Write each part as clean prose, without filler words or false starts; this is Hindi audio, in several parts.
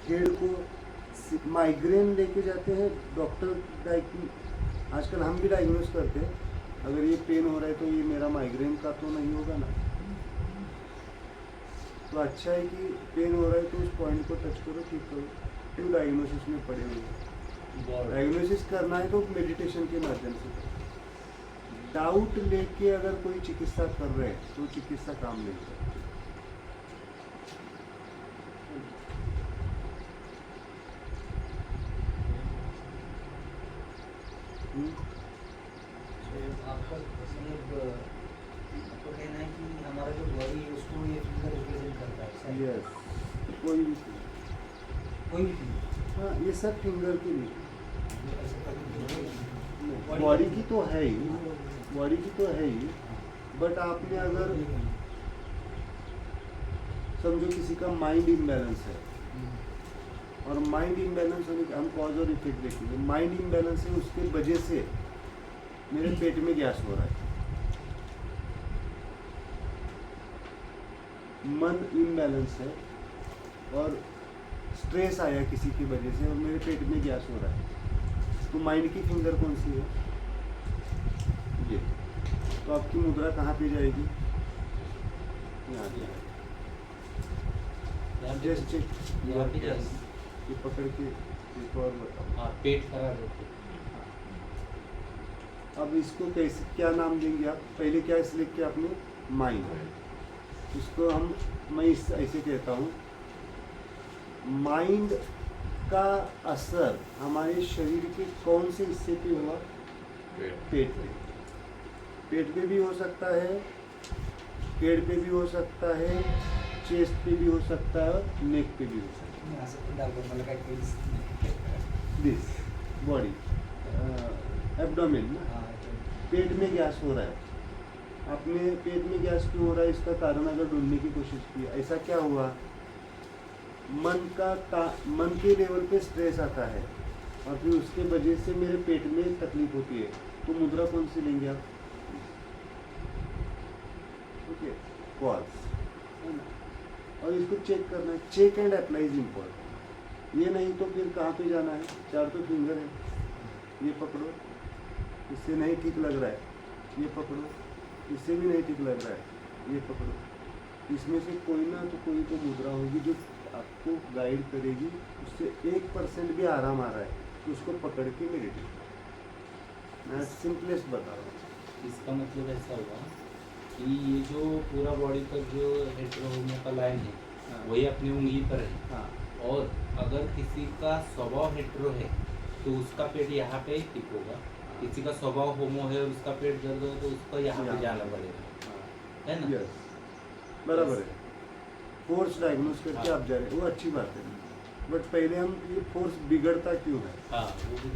हेड को माइग्रेन लेके जाते हैं डॉक्टर आजकल हम भी डायग्नोस करते हैं, अगर ये पेन हो रहा है तो ये मेरा माइग्रेन का तो नहीं होगा ना। तो अच्छा है कि पेन हो रहा है तो उस पॉइंट को टच करो, ठीक करो, फिर डायग्नोसिस में पड़े हुए। डायग्नोसिस करना है तो मेडिटेशन के माध्यम से करो। डाउट लेके अगर कोई चिकित्सा कर रहे हैं तो चिकित्सा काम नहीं करती। आपका मतलब आपको कहना है कि हमारा जो बॉडी है उसको ये फिंगर रिप्रेजेंट करता है, सही? यस, कोई भी कोई भी फिंगर? हाँ, ये सब फिंगर की नहीं, बॉडी बॉडी की तो है ही, बॉडी की तो है ही, बट आपने अगर समझो किसी का माइंड इम्बैलेंस है, और माइंड इम्बैलेंस होने के हम कॉज और इफेक्ट देखेंगे। माइंड इम्बैलेंस है, उसके वजह से मेरे पेट में गैस हो रहा है। मन इम्बैलेंस है और स्ट्रेस आया किसी की वजह से और मेरे पेट में गैस हो रहा है, तो माइंड की फिंगर कौन सी है? ये। तो आपकी मुद्रा कहाँ पे जाएगी? यहाँ पे। जस्ट चेक, यहाँ पे जाएगी। ये पकड़ के एक और बताओ। हाँ, पेट खराब है। अब इसको कैसे, क्या नाम देंगे आप? पहले क्या सिलेक्ट किया आपने? माइंड। इसको हम, मैं ऐसे कहता हूँ, माइंड का असर हमारे शरीर के कौन से हिस्से पे हुआ? पेट पे। पेट पे भी हो सकता है, पेट पे भी हो सकता है, चेस्ट पे भी हो सकता है और नेक पे भी हो सकता है। दिस बॉडी एब्डोमेन ना, पेट में गैस हो रहा है। आपने पेट में गैस क्यों हो रहा है, इसका कारण अगर ढूंढने की कोशिश की, ऐसा क्या हुआ? मन के लेवल पे स्ट्रेस आता है और फिर उसके वजह से मेरे पेट में तकलीफ होती है। तो मुद्रा कौन सी लेंगे आप? ओके, कॉज है ना, और इसको चेक करना है। Check and apply is important. ये नहीं तो फिर कहाँ पे जाना है? 4 तो फिंगर है, ये पकड़ो, इससे नहीं ठीक लग रहा है, ये पकड़ो, इससे भी नहीं ठीक लग रहा है, ये पकड़ो। इसमें से कोई ना तो कोई तो मुद्रा होगी जो आपको गाइड करेगी, उससे 1% भी आराम आ रहा है तो उसको पकड़ के मेडिटेट। मैं सिंपलेस्ट बता रहा हूँ। इसका मतलब ऐसा हुआ कि ये जो पूरा बॉडी का जो हेटेरोहोमो का लाइन है, हाँ। वही अपनी उंगली पर है। हाँ, और अगर किसी का स्वभाव हेटेरो है तो उसका पेट यहाँ पे ही टिक होगा। किसी का स्वभाव होमो है और उसका पेट दर्द हो तो उसको यहाँ पे जाना पड़ेगा, हाँ, है ना? यस, बराबर है। फोर्स डायग्नोस करके हाँ। आप जा रहे हैं, वो अच्छी बात है, बट पहले हम ये फोर्स बिगड़ता क्यों है हाँ, वो भी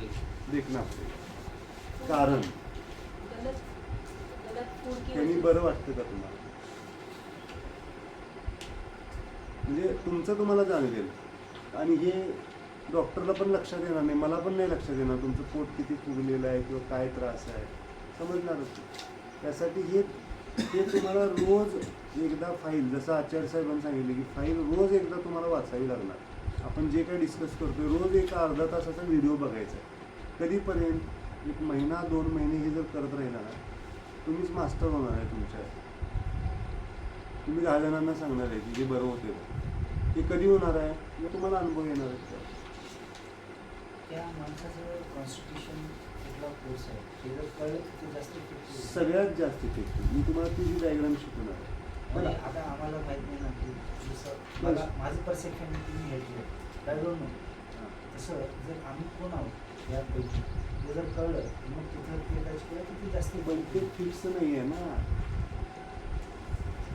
देखना पड़ेगा, कारण। गलत फूड की त्यांनी बरं वाटतं का तुम्हाला? म्हणजे तुमचं तुम्हाला जाणवेल, आणि हे डॉक्टरला पण लक्षात येणार नाही, मला पण नाही लक्षात येणार तुमचं पोट किती फुगलेलं आहे किंवा काय त्रास आहे, समजणारच नाही. त्यासाठी हे तुम्हाला रोज एकदा फाईल, जसं आचार्य साहेबांनी सांगितले की फाईल रोज एकदा तुम्हाला वाचावी लागणार. आपण जे काही डिस्कस करतोय रोज एक अर्धा तासाचा व्हिडिओ बघायचा आहे. कधीपर्यंत? 1 महिना 2 महिने हे जर करत राहिला ना, तुम्हीच मास्टर होणार आहे तुमच्या. तुम्ही 10 जणांना सांगणार आहे की हे बरं होते. हे कधी होणार आहे? मग तुम्हाला अनुभव येणार आहे. त्या माणसाचं कॉन्स्टिट्यूशन कुठला कोर्स आहे हे जर कळलं तर ते जास्त effective होईल. सगळ्यात जास्त इफेक्टिव्ह. मी तुम्हाला तिची डायग्राम शिकवणार आहे. आणि आता आम्हाला माहित नाही ना की जसं मला माझं परसेप्शन तुम्ही घेतलं आय डोंट नो, तसं जर आम्ही कोण आहोत यापैकी ते जर कळलं मग तिथं ते टच केलं तर ते जास्त पण ते फिक्स नाही आहे ना.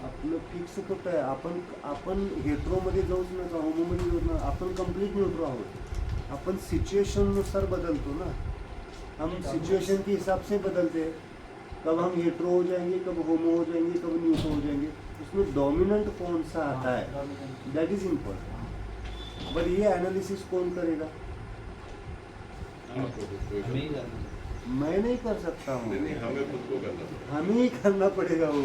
आपलं फिक्स कुठं आहे? आपण हेट्रोमध्ये जाऊच नका, होमोमध्ये जाऊच नका. आपण कम्प्लीट न्यूट्रो आहोत. अपन सिचुएशननुसार बदलतो ना. हम सिचुएशन के हिसाब से बदलते हैं. कब हम हेट्रो हो जाएंगे, कब होमो हो जाएंगे, कब न्यूट्रो हो जाएंगे. उसमें डोमिनेंट कौन सा आता है, दैट इज इम्पोर्टेंट. बट ये एनालिसिस कौन करेगा? मैं नहीं कर सकता हूँ. हमें खुद को करना हमें ही करना पड़ेगा वो,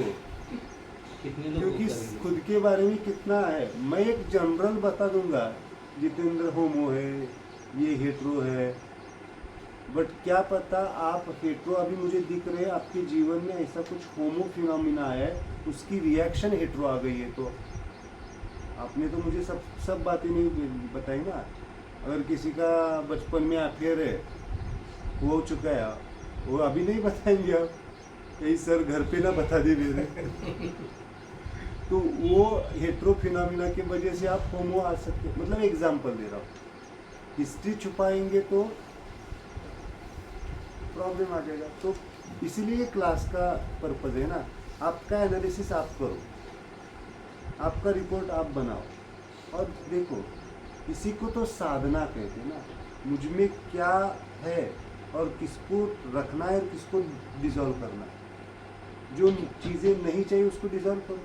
कितने लोग क्योंकि करेंगे? खुद के बारे में कितना है. मैं एक जनरल बता दूंगा जितेंद्र होमो है, ये हेट्रो है, बट क्या पता आप हेट्रो अभी मुझे दिख रहे हैं, आपके जीवन में ऐसा कुछ होमो फिनोमिना है, उसकी रिएक्शन हेट्रो आ गई है। तो आपने तो मुझे सब बातें नहीं बताई ना। अगर किसी का बचपन में अफेयर है, हो चुका है, वो अभी नहीं बताएंगे आप, यही सर घर पे ना बता दे मेरे। तो वो हेट्रो फिनोमिना की वजह से आप होमो आ सकते, मतलब एग्जाम्पल दे रहा हूँ। हिस्ट्री छुपाएंगे तो प्रॉब्लम आ जाएगा। तो इसीलिए क्लास का पर्पज है ना, आपका एनालिसिस आप करो, आपका रिपोर्ट आप बनाओ और देखो। इसी को तो साधना कहते हैं ना, मुझ में क्या है और किसको रखना है और किसको डिसॉल्व करना है। जो चीज़ें नहीं चाहिए उसको डिसॉल्व करो,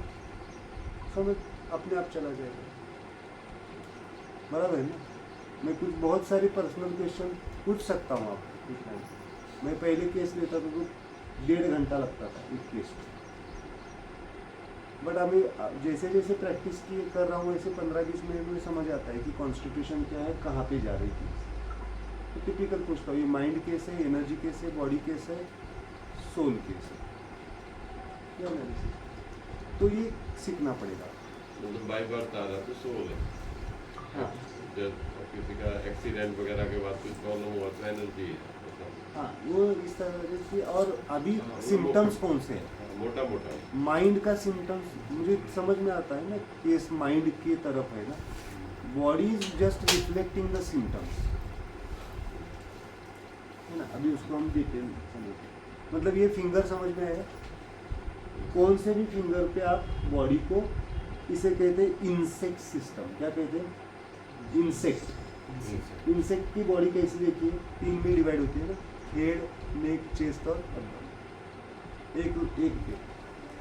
समझ अपने आप चला जाएगा। बराबर है ना। मैं कुछ बहुत सारी पर्सनल क्वेश्चन पूछ सकता हूँ आपको इस टाइम। मैं पहले केस लेता था तो 1.5 घंटा लगता था एक केस, बट अभी जैसे जैसे प्रैक्टिस की कर रहा हूँ वैसे 15-20 मिनट में समझ आता है कि कॉन्स्टिट्यूशन क्या है, कहाँ पे जा रही थी। तो टिपिकल पूछता हूँ, ये माइंड केस है, एनर्जी केस है, बॉडी केस है, सोल केस है, क्या एनालिसिस। तो ये सीखना पड़ेगा। मतलब बाई बर्थ आ रहा तो सोल है। हाँ जब किसी का एक्सीडेंट वगैरह के बाद कुछ प्रॉब्लम हुआ तो एनर्जी है मतलब। हाँ, वो इस तरह से। और अभी सिम्टम्स कौन से हैं? मोटा मोटा माइंड का सिम्टम्स मुझे समझ में आता है ना, केस माइंड की तरफ है ना। Body is just reflecting the symptoms, है ना। अभी उसको हम डिटेल समझते, मतलब ये फिंगर समझ में आएगा। कौन से भी फिंगर पे आप बॉडी को, इसे कहते हैं इंसेक्ट सिस्टम। क्या कहते हैं? इंसेक्ट। इंसेक्ट की बॉडी कैसी देखिए, 3 में डिवाइड होती है ना, हेड, नेक, चेस्ट और एब्डोमेन। एक पे।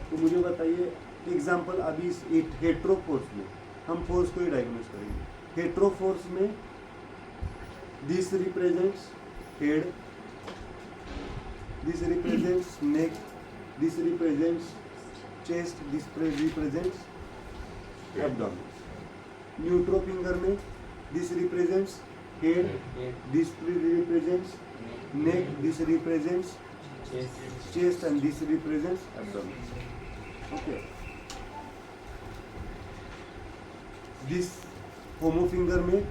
तो मुझे बताइए एग्जांपल, अभी इस हेट्रो फोर्स में हम फोर्स को ही डायग्नोस करेंगे। हेट्रो फोर्स में this represents head, this represents neck, this represents chest, this represents abdomen. Neutro finger में this represents head, this represents neck, this represents chest and this represents abdomen. Okay. This homo finger में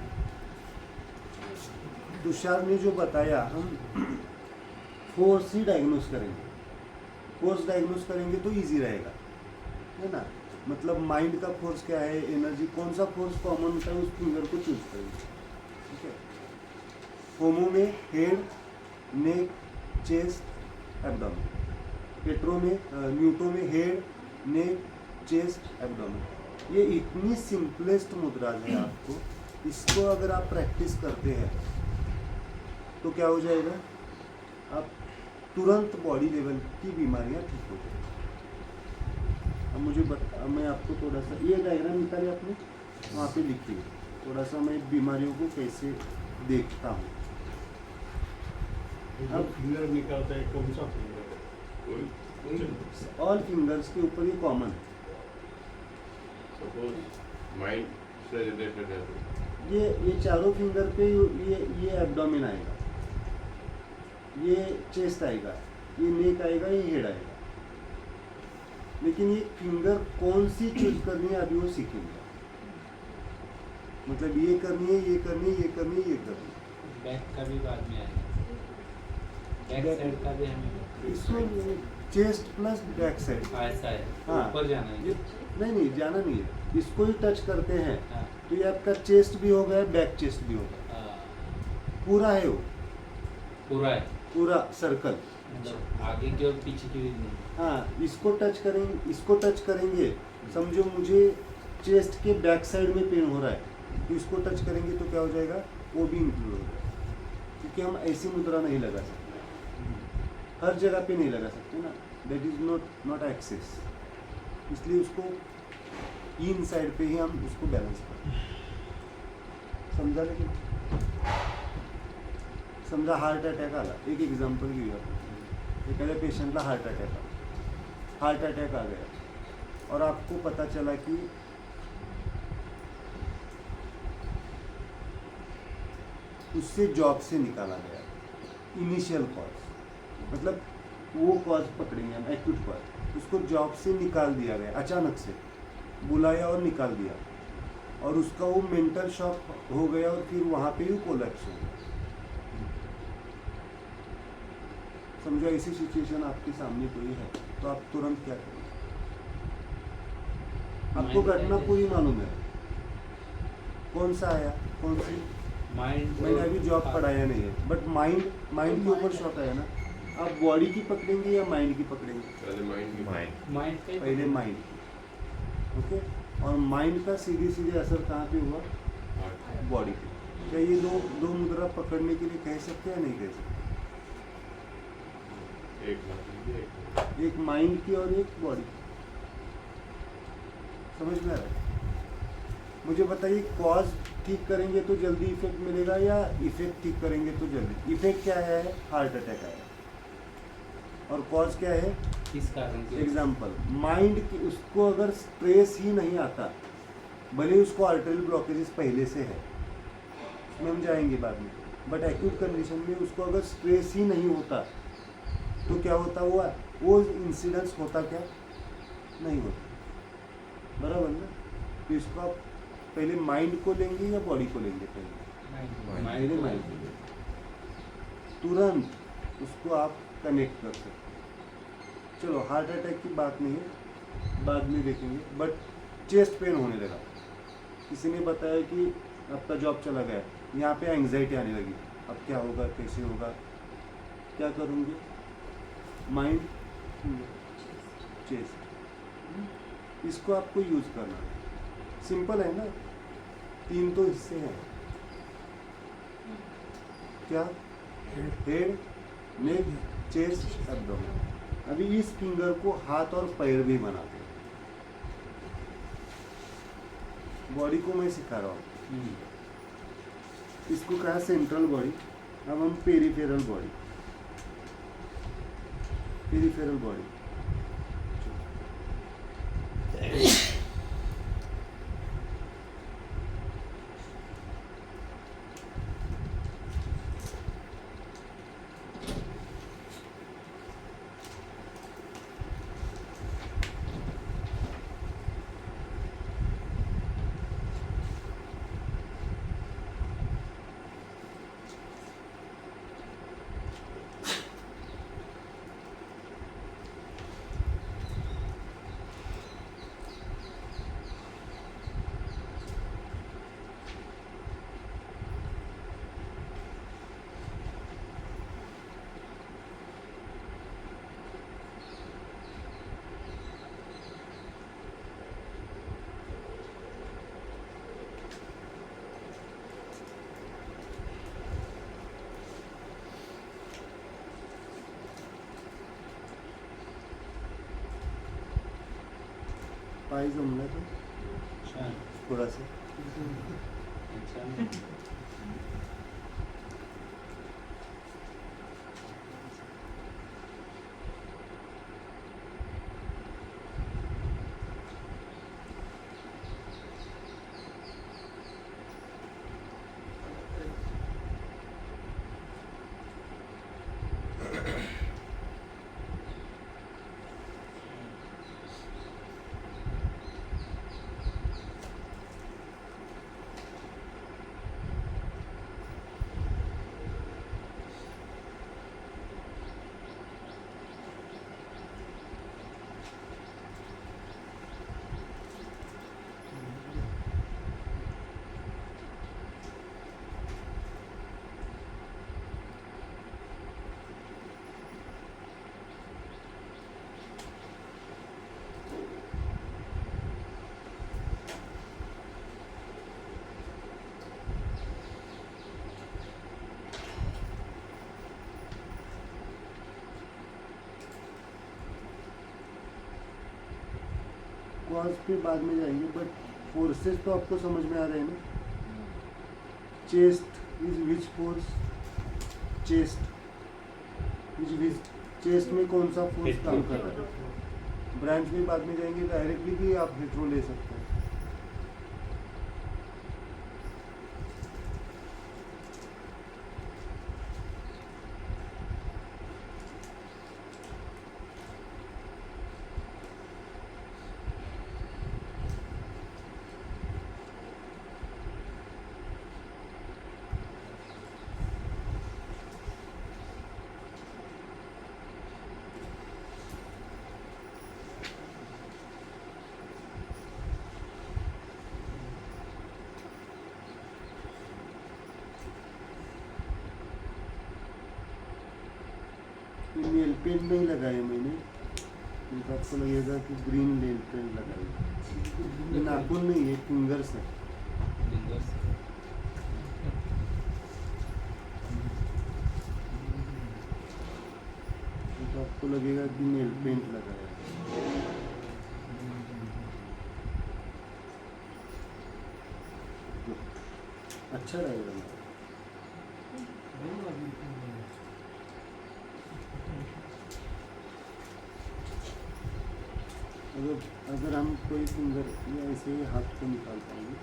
तुषार ने जो बताया, हम फोर्स ही डायग्नोस करेंगे। फोर्स डायग्नोस करेंगे तो इजी रहेगा, है ना। मतलब माइंड का फोर्स क्या है, एनर्जी, कौन सा फोर्स कॉमन होता है, उस फिंगर को चूज करेंगे। ठीक है। होमो में हेड, नेक, चेस्ट, एब्डोमेन। हेट्रो में न्यूट्रो में हेड, नेक, चेस्ट, एब्डोमेन। ये इतनी सिंपलेस्ट मुद्रा है आपको, इसको अगर आप प्रैक्टिस करते हैं तो क्या हो जाएगा, आप तुरंत बॉडी लेवल की बीमारियां ठीक हो जाएगी। अब मैं आपको थोड़ा सा ये डायग्राम निकाले आपने, वहाँ पे लिखिए थोड़ा सा, मैं बीमारियों को कैसे देखता हूँ। अब फिंगर निकालता है, कौन सा फिंगर? ऑल फिंगर्स के ऊपर ये कॉमन है। सपोज माइंड से रिलेटेड है तो ये चारों फिंगर पे ये एब्डोमेन आएगा, ये चेस्ट आएगा, ये नेक आएगा, ये हेड आएगा। लेकिन ये फिंगर कौन सी चूज करनी है अभी वो सीखेंगे। मतलब ये करनी है, ये करनी है, ये करनी है, ये करनी है। बैक का भी बाद में आएगा, बैक साइड का भी हमें इसमें चेस्ट प्लस बैक साइड। ऐसा है, हाँ। ऊपर जाना है। नहीं जाना नहीं है, इसको ही टच करते हैं हाँ। तो ये आपका चेस्ट भी हो गया, बैक चेस्ट भी हो गया, हाँ, पूरा है वो, पूरा है, पूरा सर्कल। मतलब आगे की और पीछे की भी नहीं। हाँ, इसको टच करेंगे, समझो मुझे चेस्ट के बैक साइड में पेन हो रहा है, तो इसको टच करेंगे तो क्या हो जाएगा, वो भी इंक्लूड हो जाएगा। क्योंकि हम ऐसी मुद्रा नहीं लगा सकते, हर जगह पे नहीं लगा सकते ना, दैट इज नॉट एक्सेस। इसलिए उसको इन साइड पे ही हम उसको बैलेंस करें। समझा? लेकिन समजा हार्ट अटॅक आला, एक एग्जांपल घेऊया, एखाद्या पेशंटला हार्ट अटॅक आ गया और आपको पता चला कि उससे जॉब से निकाला गया, इनिशियल कॉज, मतलब वो कॉज पकड़ेंगे हम, एक्यूट कॉज, उसको जॉब से निकाल दिया गया, अचानक से बुलाया और निकाल दिया, और उसका वो मेंटल शॉक हो गया और फिर वहाँ पे ही कोलैप्स हो गया। समझो ऐसी सिचुएशन आपके सामने कोई है तो आप तुरंत क्या करेंगे? आपको घटना पूरी मालूम है, कौन सा आया, कौन सी, माइंड मैंने अभी जॉब पढ़ाया नहीं है, बट माइंड के ऊपर शॉक आया ना, आप बॉडी की पकड़ेंगे या माइंड की पकड़ेंगे? पहले माइंड की माइंड पे पहले माइंड, ओके, और माइंड का सीधे सीधे असर कहाँ पे हुआ? हाँ, बॉडी पे। क्या ये दो मुद्रा पकड़ने के लिए कह सकते हैं या नहीं कह सकते? एक बात लीजिए, एक एक माइंड की और एक बॉडी की, समझ में आ रहा है? मुझे बताइए, कॉज ठीक करेंगे तो जल्दी इफेक्ट मिलेगा या इफेक्ट ठीक करेंगे तो जल्दी? इफेक्ट क्या है? हार्ट अटैक आया, और कॉज क्या है? किस कारण के एग्जाम्पल, माइंड की, उसको अगर स्ट्रेस ही नहीं आता, भले उसको आर्टरियल ब्लॉकेजेस पहले से है, उसमें हम जाएंगे बाद में, बट एक्यूट कंडीशन में उसको अगर स्ट्रेस ही नहीं होता तो क्या होता हुआ, वो इंसिडेंस होता क्या? नहीं होता, बराबर ना? तो इसको आप पहले माइंड को लेंगे या बॉडी को लेंगे? पहले माइंड माइंड को लेंगे, तुरंत उसको आप कनेक्ट कर सकते हैं। चलो हार्ट अटैक की बात नहीं है, बाद में देखेंगे, बट चेस्ट पेन होने लगा, किसी ने बताया कि आपका जॉब चला गया, यहाँ पे एंग्जाइटी आने लगी, अब क्या होगा, कैसे होगा, क्या करूँगी? माइंड, चेस्ट, इसको आपको यूज करना है, सिंपल है ना, 3 तो हिस्से हैं, क्या? हेड, नेक, चेस्ट, एब्डोमेन। अभी इस फिंगर को हाथ और पैर भी बनाते हैं, बॉडी को मैं सिखा रहा हूँ, इसको कहा सेंट्रल बॉडी, अब हम पेरिफेरल बॉडी, पेरिफेरल बॉडी, पाय जमला तो अच्छा थोड़ा सा, अच्छा कॉज पे बाद में जाएंगे, बट फोर्सेस तो आपको समझ में आ रहे हैं ना? Chest is which force? Chest is which, chest में कौन सा फोर्स काम कर रहा है? ब्रांच में बाद में जाएंगे, डायरेक्टली भी आप हेट्रो ले सकते हैं। नेल पेंट नहीं लगाया मैंने, तो आपको लगेगा कि ग्रीन नेल पेंट लगाया। ये नाखून नहीं है, फिंगर्स है। Fingers. तो आपको लगेगा कि नेल पेंट लगाया। अच्छा रहेगा। अगर हम कोई फिंगर या ऐसे ही हाथ को निकाल पाएंगे,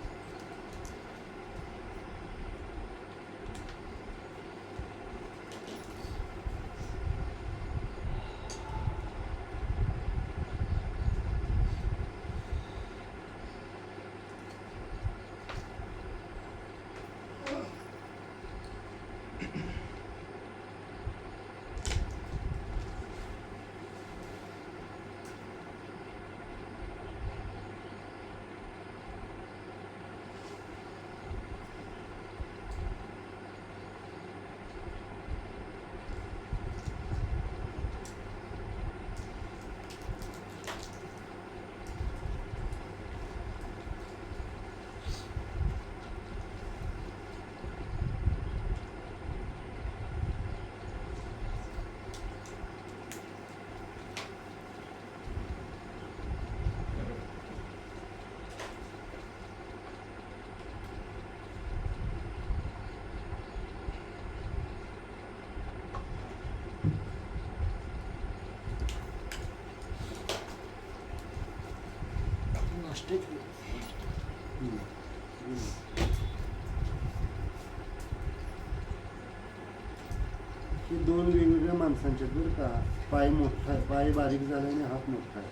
हे दोन वेगवेगळ्या माणसांचे बरं का, पाय मोठा आहे, पाय बारीक झाला आणि हात मोठा आहे,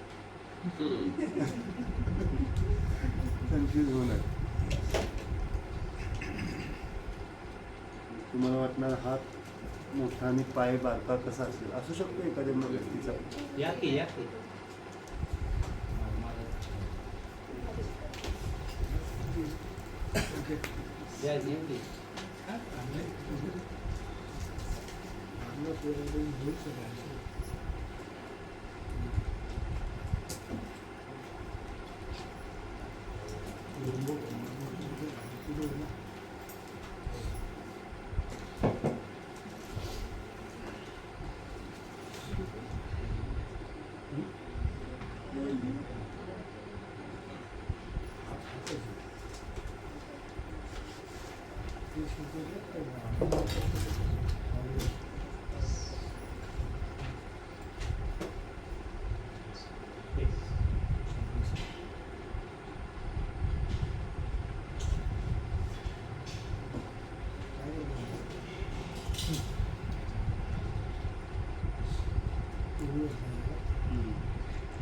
कन्फ्यूज होणार। तुम्हाला वाटणार हात मोठा आणि पाय बारका कसा असेल, असू शकतो एखाद्या व्यक्तीचा। या की या की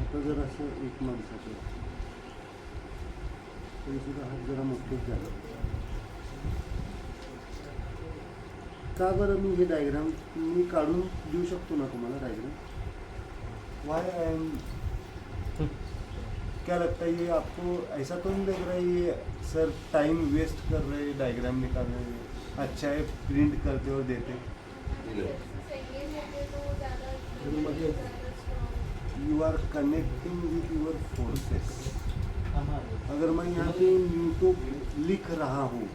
आता जर असं एक माणसाचं तरी सुद्धा हात जरा मोठेच झाले का बरं? मी हे डायग्राम मी काढून देऊ शकतो ना तुम्हाला डायग्राम? वाई आई एम, क्या लगता है ये आपको ऐसा तो नहीं लग रहा है ये सर टाइम वेस्ट कर रहे हैं डायग्राम निकालने में? अच्छा है प्रिंट करते और देते। You are connecting with your forces. अगर मैं यहाँ पे न्यूटो लिख रहा हूँ,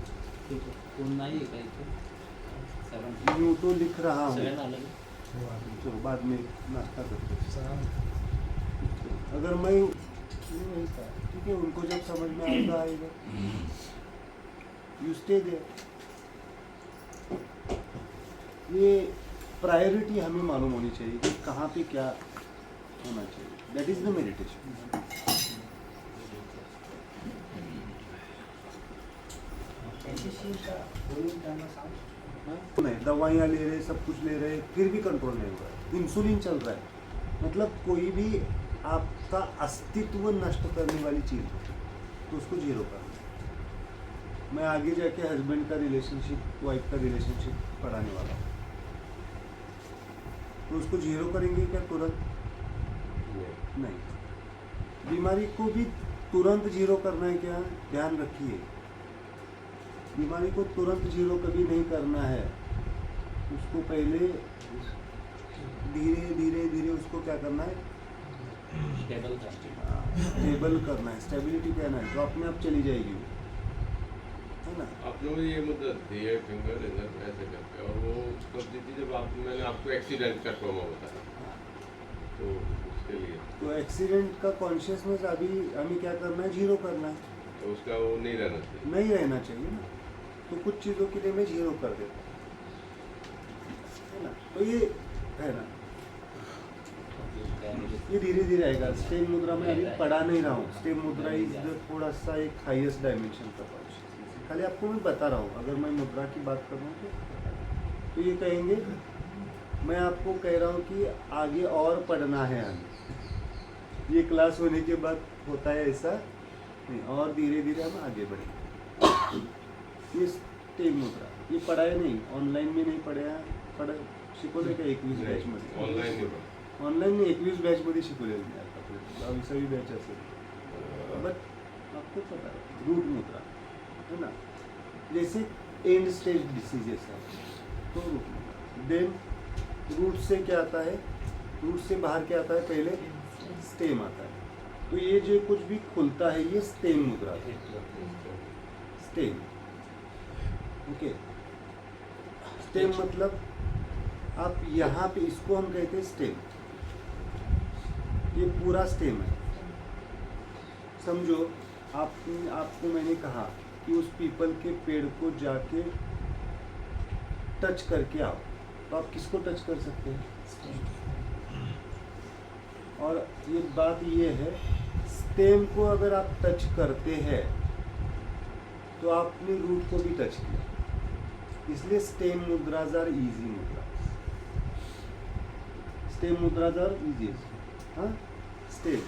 नाही आहे काही न्यूटो लिख रहा हूँ, सगळ्यांना आलं चलो बाद में नाश्ता करते हैं। अगर मैं ठीक है, उनको जब समझ में आएगा यू स्टे देयर। ये प्रायोरिटी हमें मालूम होनी चाहिए कि कहाँ पे क्या होना चाहिए। That is the meditation. नहीं, दवाइयाँ ले रहे, सब कुछ ले रहे, फिर भी कंट्रोल नहीं हो रहा है। इंसुलिन चल रहा है, मतलब कोई भी आपका अस्तित्व नष्ट करने वाली चीज़ है तो उसको जीरो करना। मैं आगे जाके हस्बैंड का रिलेशनशिप, वाइफ का रिलेशनशिप पढ़ाने वाला हूँ, तो उसको जीरो करेंगे क्या तुरंत? नहीं। बीमारी को भी तुरंत जीरो करना है क्या? ध्यान रखिए, बीमारी को तुरंत जीरो कभी नहीं करना है। उसको पहले धीरे धीरे धीरे उसको क्या करना है, स्टेबल था स्टेबल करना है, स्टेबिलिटी पे आना है, तो अपने आप चली जाएगी वो, है ना। आप लोग ये मदद दी है फिंगर इधर ऐसे करके, और वो तब दी थी जब मैंने आपको एक्सीडेंट का ट्रॉमा बताया, तो उसके लिए तो एक्सीडेंट का कॉन्शियसनेस अभी हमें क्या करना है, जीरो करना है, तो उसका वो नहीं रहना चाहिए। नहीं रहना चाहिए ना। तो कुछ चीज़ों के लिए मैं जीरो कर देता हूँ, है ना। तो ये है ना, ये धीरे धीरे आएगा। स्टेम मुद्रा में अभी पढ़ा नहीं रहा हूँ। स्टेम मुद्रा इज थोड़ा सा एक हाईएस्ट डायमेंशन का कॉन्शियसनेस, खाली आपको मैं बता रहा हूँ। अगर मैं मुद्रा की बात कर रहा हूँ तो ये कहेंगे, मैं आपको कह रहा हूँ कि आगे और पढ़ना है हमें। ये क्लास होने के बाद होता है ऐसा नहीं, और धीरे धीरे हम आगे बढ़ेंगे। ये स्टेम मुद्रा ये पढ़ाया नहीं, ऑनलाइन में नहीं पढ़ा शिकवलं का 21 बॅच मध्ये, ऑनलाइन नहीं पढ़ा। ऑनलाइन 21 बॅच मध्ये शिकवलेलं नाही आतापर्यंत, 22वी बॅच असेल, बट आपको पता है रूट मुद्रा है ना। जैसे एंड स्टेज डिसीजेस है तो रूट मुद्रा, देन रूट से क्या आता है, रूट से बाहर क्या आता है, पहले स्टेम आता है। तो ये जो कुछ भी खुलता है ये स्टेम मुद्रा है, स्टेम। ओके, स्टेम मतलब आप यहाँ पे इसको हम कहते हैं स्टेम, ये पूरा स्टेम है। समझो आपको मैंने कहा कि उस पीपल के पेड़ को जाके टच करके आओ, तो आप किसको टच कर सकते हैं, और ये बात ये है, स्टेम को अगर आप टच करते हैं तो आपने रूट को भी टच किया, इसलिए स्टेम मुद्राज आर इजी मुद्रा, स्टेम मुद्राज आर इजी, हाँ स्टेम।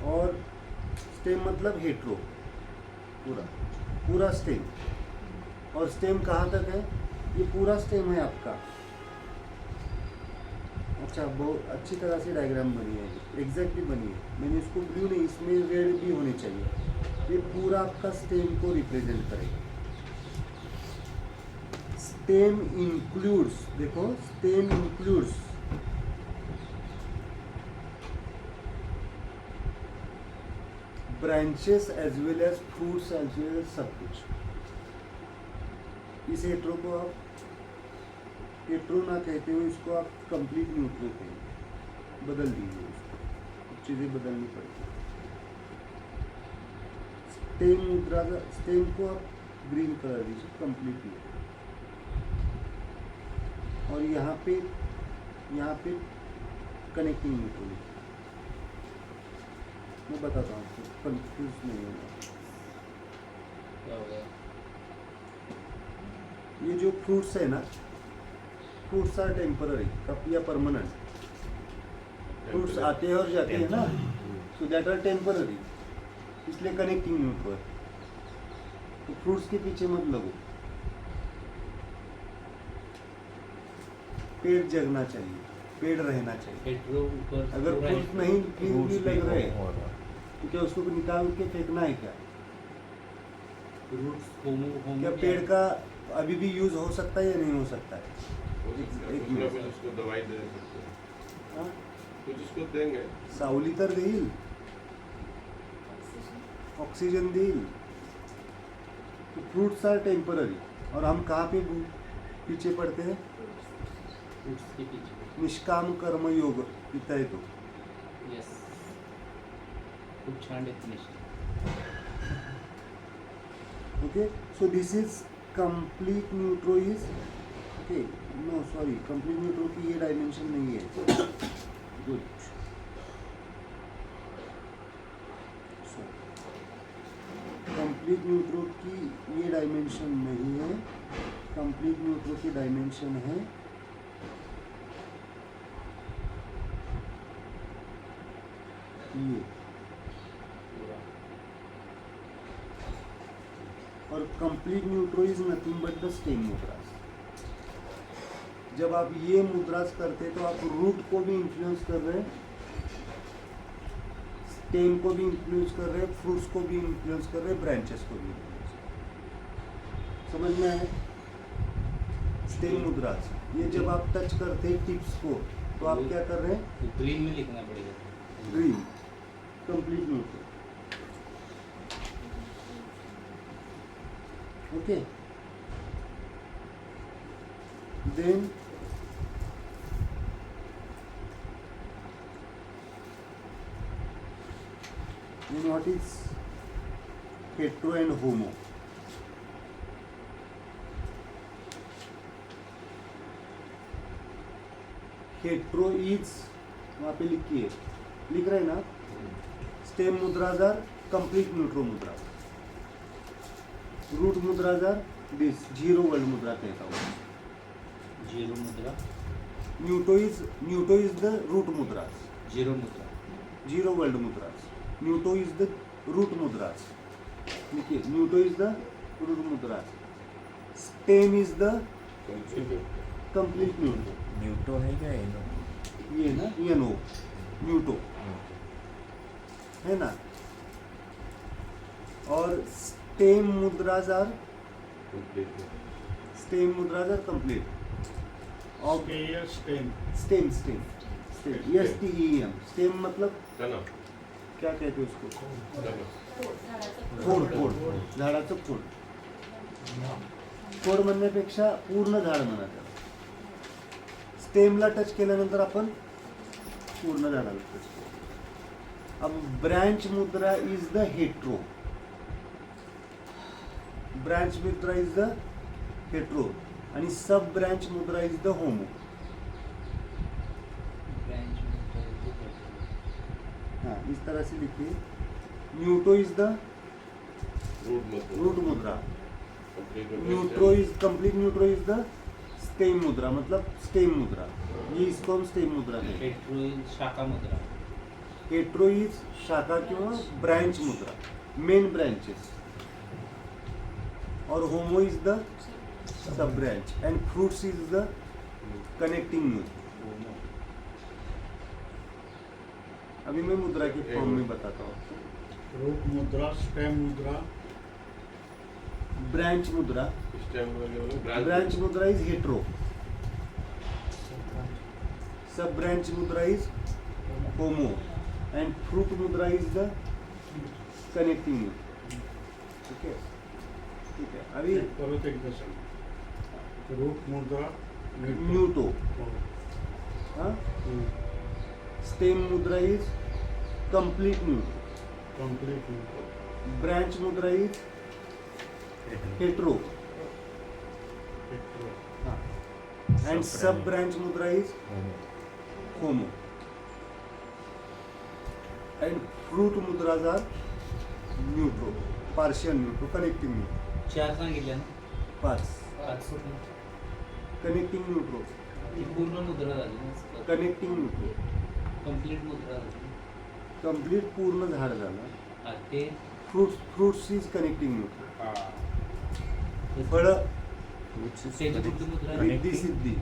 और स्टेम मतलब हेट्रो, पूरा स्टेम। और स्टेम कहाँ तक है, ये पूरा स्टेम है आपका। अच्छा, बहुत अच्छी तरह से डायग्राम बनी है, एग्जैक्टली बनी है। मैंने इसको ब्लू नहीं, इसमें रेड भी होने चाहिए। ये पूरा आपका स्टेम को रिप्रेजेंट करेगा। स्टेम इंक्लूड्स, देखो stem includes branches as well as fruits as well as सब कुछ। इस हेट्रो को आप हेट्रो ना कहते हो, इसको आप कंप्लीट न्यूट्रो कहेंगे, बदल दीजिए उसको, कुछ चीज़ें बदलनी पड़ती। स्टेम मुद्रा का, स्टेम को आप ग्रीन कलर दीजिए, कंप्लीट न्यूट्रो। और यहाँ पे कनेक्टिंग न्यूट्रो लिखिए। मैं बताता हूँ आपको, कंफ्यूज नहीं होगा। क्या हो गया? ये जो फ्रूट्स है ना, फ्रूट्स आर टेम्पररी, कप या परमानेंट। फ्रूट्स आते हैं और जाते हैं ना, सो दैट आर टेम्पररी, इसलिए कनेक्टिंग न्यूट्रो है। तो फ्रूट्स के पीछे मत लगो, पेड़ जगना चाहिए, पेड़ रहना चाहिए। हेट्रो ऊपर अगर पूरा फ्रूट हेट्रो। नहीं भी लग रहे तो क्या उसको निकाल के फेंकना है क्या? रूट्स होमो तो क्या पेड़ का अभी भी यूज हो सकता है या नहीं हो सकता है? हो सकता है, एक कुछ ना मिनिट। कुछ उसको दवाई दे सकते हैं, हाँ? कुछ उसको देंगे। सावली तर देईल, ऑक्सीजन देईल। तो फ्रूट्स आर टेम्पररी, और हम कहाँ पे पीछे पड़ते हैं? रूट्स के पीछे। निष्काम कर्म योग इथं येतो। यस, खूप छान definition. Okay, so this is complete neutro is okay, no sorry, complete neutro की ये डायमेंशन नहीं है। गुड, so complete neutro की ये डायमेंशन नहीं है। complete neutro की डायमेंशन है ये, और complete neutro is nothing but the stem mudras. जब आप ये मुद्रास करते तो आप रूट को भी इन्फ्लुएंस कर रहे हैं, स्टेम को भी इन्फ्लुएंस कर रहे हैं, फ्रूट्स को भी इन्फ्लुएंस कर रहे हैं, ब्रांचेस को भी इन्फ्लुएंस कर रहे हैं। समझ में आया? स्टेम मुद्राज, ये जब आप टच करते हैं टिप्स को तो आप क्या कर रहे हैं? तो ग्रीन में लिखना पड़ेगा। Dream complete neutral. Okay, then what is hetero and homo? Hetero is, वहाँ पे लिखिए, लिख रहे हैं ना, stem मुद्राज are complete neutro mudra, root mudras are this zero world mudra कहता हूँ। Zero mudra, neutro is the root mudras, zero mudra, zero world mudras, neutro is the root mudras, लिखिए neutro is the root mudras, stem is the complete neutro, neutro है क्या एनो? ये ना एनो न्यूटो है ना, और stem मुद्राज are complete of stem stem stem stem STEM, stem मतलब तना, क्या कहते हैं उसको? तना, खोड, झाडाचं खोड, खोड म्हणण्यापेक्षा पूर्ण झाड म्हणा त्याला. स्टेमला टच केल्यानंतर आपण पूर्ण झाडाला टच करू. अब branch mudra is the hetero, branch mudra is the hetero आणि सब branch mudra is the homo. Branch मुद्रा, हाँ, इस तरह से लिखिए, neutro is the root mudra, neutro is complete neutro is the stem mudra, मतलब स्टेम मुद्रा, ये इसको हम स्टेम मुद्रा कहते हैं. हेट्रो शाखा मुद्रा, हेट्रो इज शाखा किंवा ब्रांच मुद्रा, मेन ब्रांचेस, और homo is the sub branch, and fruits is the connecting mudra. अभी मैं मुद्रा के फॉर्म में बताता हूँ. रूट मुद्रा, स्टेम मुद्रा, ब्रांच मुद्रा, ब्रांच मुद्रा इज हेट्रो, सब branch mudra is homo, and fruit मुद्रा इज द कनेक्टिंग मुद्रा. ठीक है, ठीक है. अभी परत एकदा सांग. रूट मुद्रा, न्यूटो, हाँ, stem mudra is complete neutro, complete branch mudra is hetero, हाँ, and sub branch mudra is homo, and fruit mudras are neutro, partial neutro, connecting neutro. चार सांगितल्या ना, 5 पाच कनेक्टिंग न्यूट्रो, ती पूर्ण मुद्रा झाली ना, कनेक्टिंग न्यूट्रो, कंप्लीट मुद्रा झाली. कंप्लीट पूर्ण झाड झालं. हा, ते फ्रूट्स इज कनेक्टिंग न्यूट्रो, ते- फळं त्याची कुठली मुद्रा आहे? रिद्धी सिद्धी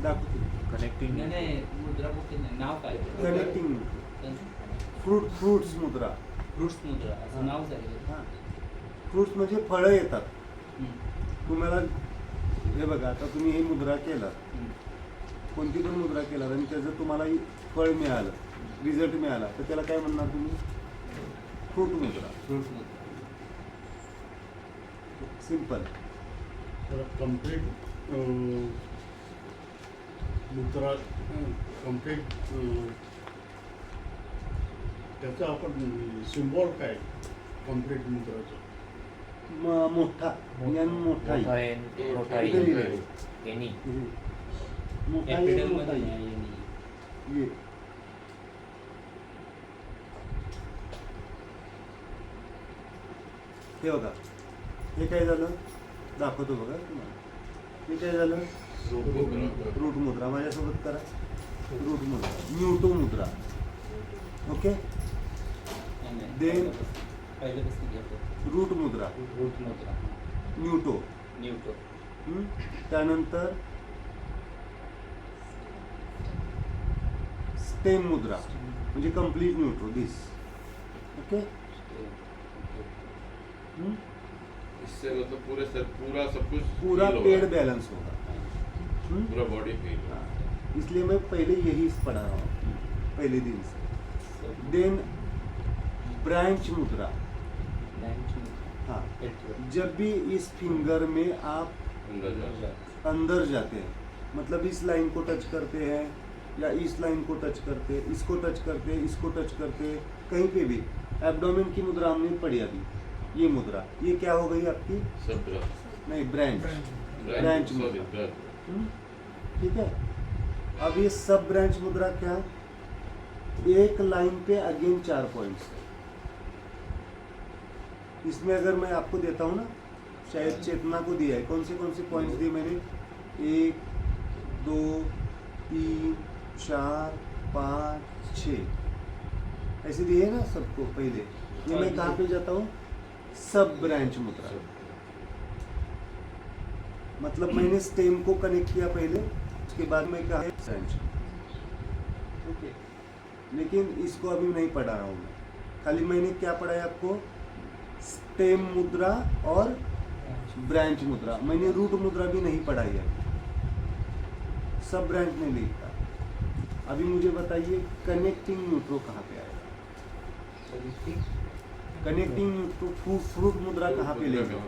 दाखवते. कनेक्टिंग नाही नाही, मुद्रा कुठली नाही, नाव काय? कनेक्टिंग न्यूट्रो, फ्रूट्स मुद्रा. फ्रुट्स मुद्रा असं नाव झालेलं. हां, फ्रूट्स म्हणजे फळं येतात. हम्म, तुम्हाला हे बघा, आता तुम्ही ही मुद्रा केला, हम्म. कोणती पण मुद्रा केला आणि त्याचं तुम्हाला फळ मिळालं, रिझल्ट मिळाला, तर त्याला काय म्हणणार तुम्ही? फ्रूट मुद्रा. फ्रुट्स मुद्रा. सिंपल. तर कंप्लीट मुद्रा, कंप्लीट त्याचा आपण सिम्बॉल काय कंप्लीट मुद्राचं? मोठा ज्ञान, मोठा मोठा आहे. एन, मोठा इथे लिहिलंय. एन, एनी. मोठा आहे, कॅपिटल मोठा मध्ये आहे. नाही आणि ये. हे बघा, हे काय झालं दाखवतो बघा तुम्हाला. हे काय झालं? रूट मुद्रा. माझ्यासोबत करा. रूट मुद्रा, न्यूटो मुद्रा. ओके, नाही, Then- पहिल्यापासून घेतो. रूट मुद्रा, रूट मुद्रा, न्यूटो. न्यूटो, त्यानंतर स्टेम मुद्रा म्हणजे कंप्लीट न्यूट्रो, दिस. ओके, इससे मतलब पूरा सब कुछ पूरा heal होगा. पेड़ बैलेंस होगा. पूरा बॉडी फील हाँ, इसलिए मैं पहले यही पढ़ा रहा हूँ पहले दिन से। सब देन ब्रांच मुद्रा। बेंच में हाँ, पेट्रोल जब भी इस फिंगर में आप अंदर जाता अंदर जाते हैं, मतलब इस लाइन को टच करते हैं या इस लाइन को टच करते हैं, इसको टच करते हैं, इसको टच करते हैं, कहीं पे भी एब्डोमेन की मुद्रा हमने पढ़ी अभी, ये मुद्रा, ये क्या हो गई आपकी? सब नहीं, ब्रांच। ब्रांच मुद्रा। ठीक है। अब ये सब ब्रांच मुद्रा क्या? एक लाइन पे अगेन 4 पॉइंट्स। इसमें अगर मैं आपको देता हूँ ना, शायद चेतना को दिया है, कौन से पॉइंट्स दिए मैंने? 1 2 3 4 5 6 ऐसे दिए ना सबको पहले। ये मैं कहाँ पे जाता हूँ? सब ब्रांच मुद्रा। मतलब मैंने स्टेम को कनेक्ट किया पहले, उसके बाद में क्या है? ब्रांच। ओके, लेकिन इसको अभी नहीं पढ़ा रहा हूँ मैं, खाली मैंने क्या पढ़ा है आपको? स्टेम मुद्रा और ब्रांच मुद्रा। मैंने रूट मुद्रा भी नहीं पढ़ाई है, सब ब्रांच में लिखा। अभी मुझे बताइए कनेक्टिंग न्यूट्रो कहाँ पे आएगा? कनेक्टिंग न्यूट्रो फ्रूट मुद्रा कहाँ पे लेगा?